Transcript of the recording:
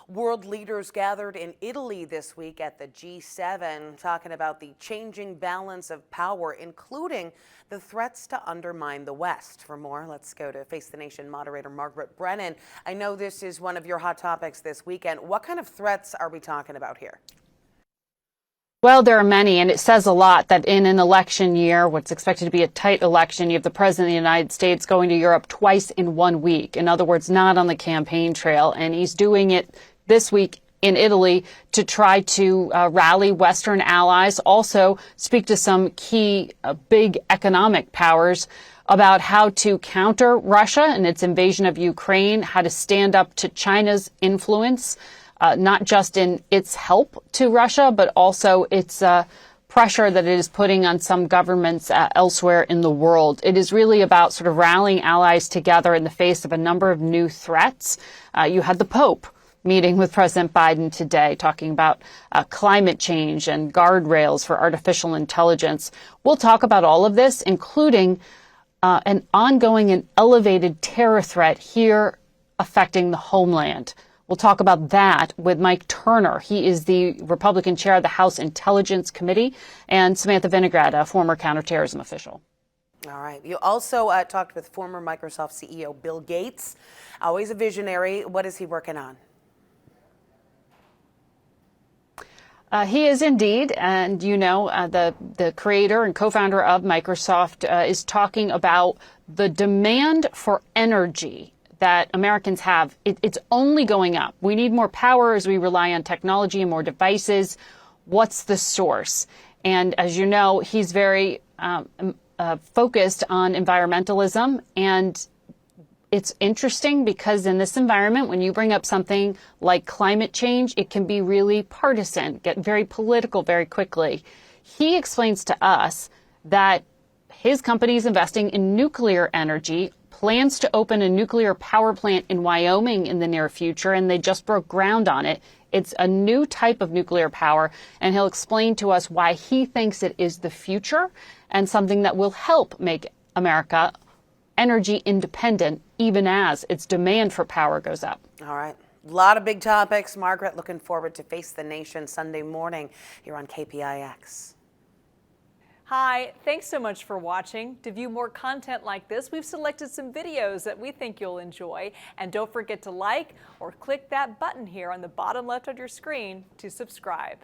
World leaders gathered in Italy this week at the G7, talking about the changing balance of power, including the threats to undermine the West. For more, let's go to Face the Nation moderator Margaret Brennan. I know this is one of your hot topics this weekend. What kind of threats are we talking about here? Well, there are many, and it says a lot that in an election year, what's expected to be a tight election, you have the President of the United States going to Europe twice in 1 week. In other words, not on the campaign trail. And he's doing it this week in Italy to try to rally Western allies, also speak to some key big economic powers about how to counter Russia and its invasion of Ukraine, how to stand up to China's influence, not just in its help to Russia, but also its pressure that it is putting on some governments elsewhere in the world. It is really about sort of rallying allies together in the face of a number of new threats. You had the Pope meeting with President Biden today, talking about climate change and guardrails for artificial intelligence. We'll talk about all of this, including an ongoing and elevated terror threat here affecting the homeland. We'll talk about that with Mike Turner. He is the Republican chair of the House Intelligence Committee, and Samantha Vinograd, a former counterterrorism official. All right. You also talked with former Microsoft CEO Bill Gates, always a visionary. What is he working on? He is indeed, and you know, the creator and co-founder of Microsoft is talking about the demand for energy that Americans have. It's only going up. We need more power as we rely on technology and more devices. What's the source? And as you know, he's very focused on environmentalism. And it's interesting because in this environment, when you bring up something like climate change, it can be really partisan, get very political very quickly. He explains to us that his company is investing in nuclear energy, plans to open a nuclear power plant in Wyoming in the near future, and they just broke ground on it. It's a new type of nuclear power, and he'll explain to us why he thinks it is the future and something that will help make America energy independent, even as its demand for power goes up. All right. A lot of big topics. Margaret, looking forward to Face the Nation Sunday morning here on KPIX. Hi, thanks so much for watching. To view more content like this, we've selected some videos that we think you'll enjoy. And don't forget to like or click that button here on the bottom left of your screen to subscribe.